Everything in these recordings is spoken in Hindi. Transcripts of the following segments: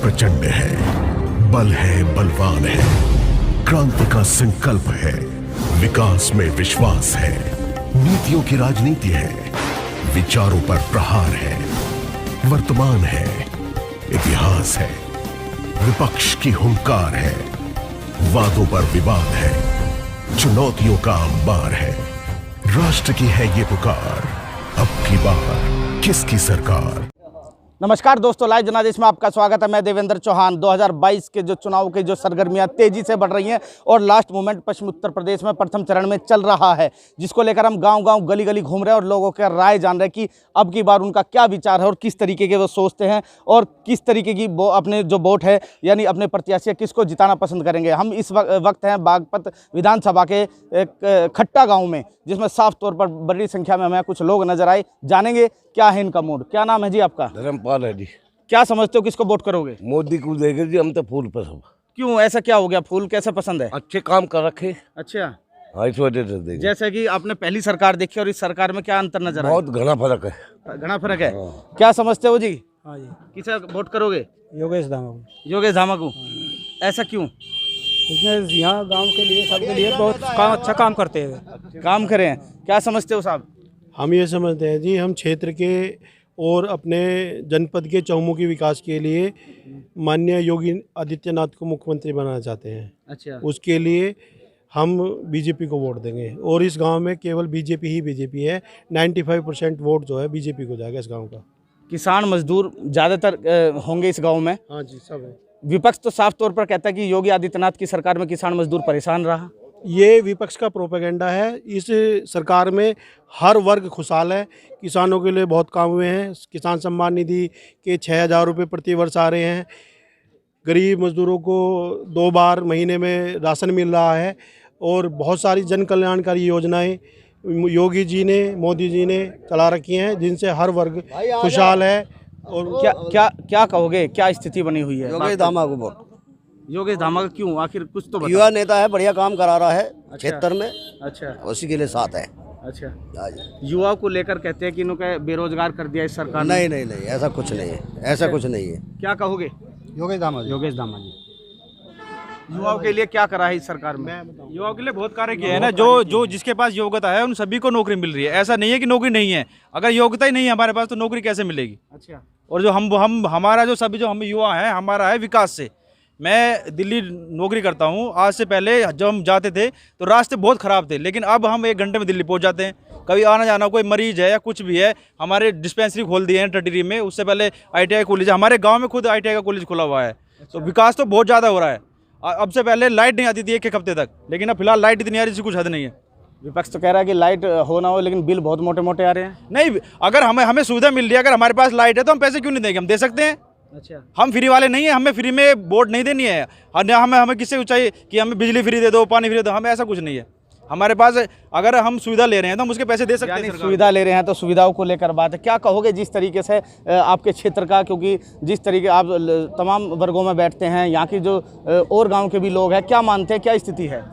प्रचंड है, बल है, बलवान है, क्रांति का संकल्प है, विकास में विश्वास है, नीतियों की राजनीति है, विचारों पर प्रहार है, वर्तमान है, इतिहास है, विपक्ष की हुंकार है, वादों पर विवाद है, चुनौतियों का अंबार है, राष्ट्र की है ये पुकार, अब की बार किसकी सरकार। नमस्कार दोस्तों, लाइव जनादेश में आपका स्वागत है। मैं देवेंद्र चौहान। 2022 के जो चुनाव की जो सरगर्मियां तेजी से बढ़ रही हैं और लास्ट मोमेंट पश्चिम उत्तर प्रदेश में प्रथम चरण में चल रहा है, जिसको लेकर हम गांव-गांव गली-गली घूम रहे हैं और लोगों के राय जान रहे हैं कि अब की बार उनका क्या विचार है और किस तरीके के वो सोचते हैं और किस तरीके की वो अपने जो वोट है यानी अपने प्रत्याशी किसको जिताना पसंद करेंगे। हम इस वक्त हैं बागपत विधानसभा के एक खट्टा गाँव में, जिसमें साफ तौर पर बड़ी संख्या में हमें कुछ लोग नजर आए। जानेंगे क्या है इनका मूड। क्या नाम है जी आपका? धर्मपाल है जी। क्या समझते हो किसको वोट करोगे? मोदी को देंगे जी, हम तो फूल पसंद। क्यों, ऐसा क्या हो गया? फूल कैसे पसंद है? अच्छे काम कर रखे। अच्छा, हाँ, इस वजह से देंगे। जैसे कि आपने पहली सरकार देखी और इस सरकार में क्या अंतर नजर आया? बहुत घना फर्क है। घना फर्क है। क्या समझते हो जी? हाँ जी, किसे वोट करोगे? योगेश धामा। योगेश धामा को। ऐसा क्यों? इसने यहाँ गांव के लिए सबके लिए बहुत अच्छा काम करते हैं। काम करे हैं। क्या समझते हो साहब? हम ये समझते हैं जी, हम क्षेत्र के और अपने जनपद के चहुमुखी विकास के लिए माननीय योगी आदित्यनाथ को मुख्यमंत्री बनाना चाहते हैं। अच्छा, उसके लिए हम बीजेपी को वोट देंगे और इस गांव में केवल बीजेपी है। 95% वोट जो है बीजेपी को जाएगा इस गांव का। किसान मजदूर ज़्यादातर होंगे इस गांव में। हाँ जी, सब है। विपक्ष तो साफ तौर पर कहता है कि योगी आदित्यनाथ की सरकार में किसान मजदूर परेशान रहा। ये विपक्ष का प्रोपेगेंडा है। इस सरकार में हर वर्ग खुशहाल है। किसानों के लिए बहुत काम हुए हैं। किसान सम्मान निधि के 6,000 रुपये प्रति वर्ष आ रहे हैं। गरीब मजदूरों को 2 बार महीने में राशन मिल रहा है और बहुत सारी जन कल्याणकारी योजनाएं योगी जी ने, मोदी जी ने चला रखी हैं, जिनसे हर वर्ग खुशहाल है। और क्या कहोगे, क्या स्थिति बनी हुई है? योगेश धामा को वोट। योगेश धामा का क्यों? आखिर कुछ तो बताओ। युवा नेता है, बढ़िया काम करा रहा है क्षेत्र में। अच्छा, उसी के लिए साथ है। अच्छा। हाँ जी। युवाओं को लेकर कहते हैं कि इन्होंने बेरोजगार कर दिया इस सरकार ने। नहीं, ऐसा कुछ नहीं है। ऐसा कुछ नहीं है। क्या कहोगे? योगेश धामा जी। युवाओं के लिए क्या करा है इस सरकार में? युवाओं के लिए बहुत कार्य किए हैं ना। जो जिसके पास योग्यता है उन सभी को नौकरी मिल रही है। ऐसा नहीं है कि नौकरी नहीं है। अगर योग्यता ही नहीं है हमारे पास तो नौकरी कैसे मिलेगी? अच्छा। और जो हमारा जो सभी जो हम युवा हैं, हमारा है विकास से। मैं दिल्ली नौकरी करता हूँ। आज से पहले जब हम जाते थे तो रास्ते बहुत ख़राब थे, लेकिन अब हम 1 घंटे में दिल्ली पहुँच जाते हैं। कभी आना जाना, कोई मरीज है या कुछ भी है, हमारे डिस्पेंसरी खोल दिए हैं टटीरी में। उससे पहले ITI कॉलेज, हमारे गाँव में खुद ITI का कॉलेज खुला हुआ है। तो विकास तो बहुत ज़्यादा हो रहा है। अब से पहले लाइट नहीं आती थी 1 हफ्ते तक, लेकिन अब फिलहाल लाइट इतनी आ रही, कुछ हद नहीं है। विपक्ष तो कह रहा है कि लाइट हो ना हो, लेकिन बिल बहुत मोटे मोटे आ रहे हैं। नहीं, अगर हमें सुविधा मिल रही है, अगर हमारे पास लाइट है तो हम पैसे क्यों नहीं देंगे? हम दे सकते हैं। अच्छा, हम फ्री वाले नहीं है। हमें फ्री में वोट नहीं देनी है। हमें किससे चाहिए कि हमें बिजली फ्री दे दो, पानी फ्री दे दो? हमें ऐसा कुछ नहीं है। हमारे पास अगर हम सुविधा ले रहे हैं तो हम उसके पैसे दे सकते हैं। सुविधा ले रहे हैं तो सुविधाओं को लेकर बात है। क्या कहोगे जिस तरीके से आपके क्षेत्र का, क्योंकि जिस तरीके आप तमाम वर्गों में बैठते हैं, यहाँ की जो और गांव के भी लोग हैं, क्या मानते हैं, क्या स्थिति है?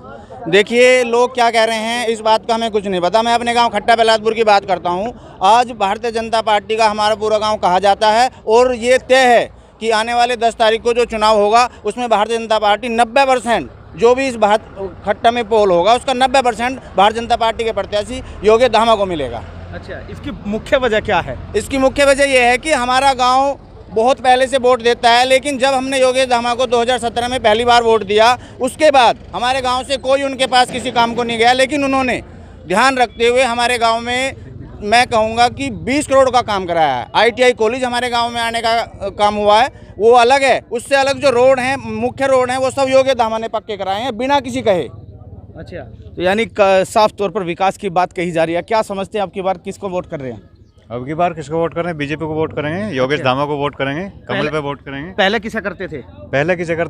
देखिए, लोग क्या कह रहे हैं इस बात का हमें कुछ नहीं पता। मैं अपने गांव खट्टा बेलादपुर की बात करता हूं। आज भारतीय जनता पार्टी का हमारा पूरा गांव कहा जाता है और ये तय है कि आने वाले 10 तारीख को जो चुनाव होगा उसमें भारतीय जनता पार्टी 90% जो भी इस खट्टा में पोल होगा उसका 90% भारतीय जनता पार्टी के प्रत्याशी योगेश धामा को मिलेगा। अच्छा, इसकी मुख्य वजह क्या है? इसकी मुख्य वजह यह है कि हमारा गाँव बहुत पहले से वोट देता है, लेकिन जब हमने योगेश धामा को 2017 में पहली बार वोट दिया, उसके बाद हमारे गांव से कोई उनके पास किसी काम को नहीं गया, लेकिन उन्होंने ध्यान रखते हुए हमारे गांव में, मैं कहूंगा कि 20 करोड़ का काम कराया है। ITI कॉलेज हमारे गांव में आने का काम हुआ है, वो अलग है। उससे अलग जो रोड हैं, मुख्य रोड हैं, वो सब योगेश धामा ने पक्के कराए हैं बिना किसी कहे। अच्छा, तो यानी साफ तौर पर विकास की बात कही जा रही है। क्या समझते हैं आपकी बार किसको वोट कर रहे हैं? अब की बार किसको वोट करें? बीजेपी को वोट करेंगे, योगेश धामा को वोट करेंगे, कमल पे वोट करेंगे। पहले किसे करते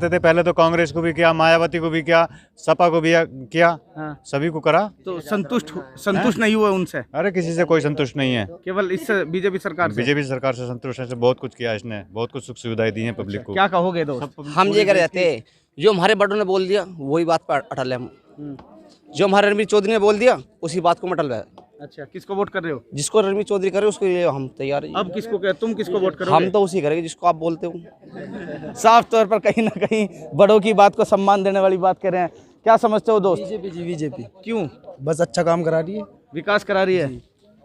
थे? पहले तो कांग्रेस को भी किया, मायावती को भी किया, सपा को भी किया। हाँ। सभी को करा। तो संतुष्ट नहीं हुए उनसे? अरे किसी से कोई संतुष्ट नहीं है। केवल इस बीजेपी सरकार से संतुष्ट है। बहुत कुछ किया इसने, बहुत कुछ सुख सुविधाएं दी है पब्लिक को। क्या कहोगे दोस्त? हम ये कर जाते हैं, जो हमारे बड़ों ने बोल दिया वही बात पर अटल है। जो हमारे रणबीर चौधरी ने बोल दिया उसी बात को मटल है। अच्छा, किसको वोट कर रहे हो? जिसको रणवीर चौधरी करे उसके लिए हम तैयार हैं। अब तुम किसको वोट करोगे? हम तो उसी करेंगे जिसको आप बोलते हो। साफ तौर पर कहीं ना कहीं बड़ों की बात को सम्मान देने वाली बात कर रहे हैं। क्या समझते हो दोस्त? बीजेपी क्यों? बस अच्छा काम करा रही है। विकास करा रही है।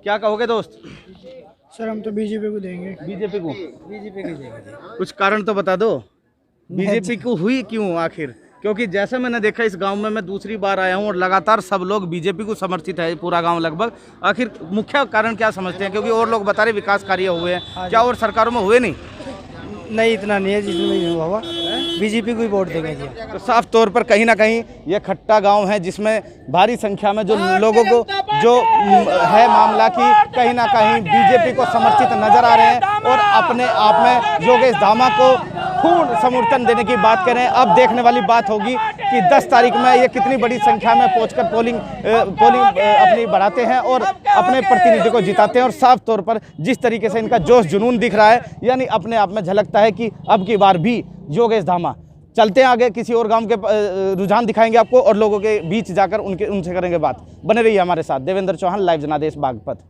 क्या कहोगे दोस्त? सर हम तो बीजेपी को देंगे। बीजेपी को? बीजेपी को देंगे। कुछ कारण तो बता दो, बीजेपी को हुई क्यों आखिर? क्योंकि जैसे मैंने देखा इस गांव में मैं दूसरी बार आया हूं और लगातार सब लोग बीजेपी को समर्थित है, पूरा गांव लगभग। आखिर मुख्य कारण क्या समझते हैं? क्योंकि और लोग बता रहे विकास कार्य हुए हैं, क्या और सरकारों में हुए नहीं? नहीं, इतना नहीं है जितना नहीं हुआ। बीजेपी को ही वोट देंगे जी। तो साफ तौर पर कहीं ना कहीं ये खट्टा गांव है जिसमें भारी संख्या में जो लोगों को जो है मामला कि कहीं ना कहीं बीजेपी को समर्थित नजर आ रहे हैं और अपने आप में योगेश धामा को पूर्ण समर्थन देने की बात करें। अब देखने वाली बात होगी कि 10 तारीख में ये कितनी बड़ी संख्या में पहुंचकर पोलिंग अपनी बढ़ाते हैं और अपने प्रतिनिधि को जिताते हैं। और साफ तौर पर जिस तरीके से इनका जोश जुनून दिख रहा है, यानी अपने आप में झलकता है कि अब की बार भी योगेश धामा। चलते हैं आगे, किसी और गांव के रुझान दिखाएंगे आपको और लोगों के बीच जाकर उनसे करेंगे बात। बने रहिए हमारे साथ। देवेंद्र चौहान, लाइव जनादेश बागपत।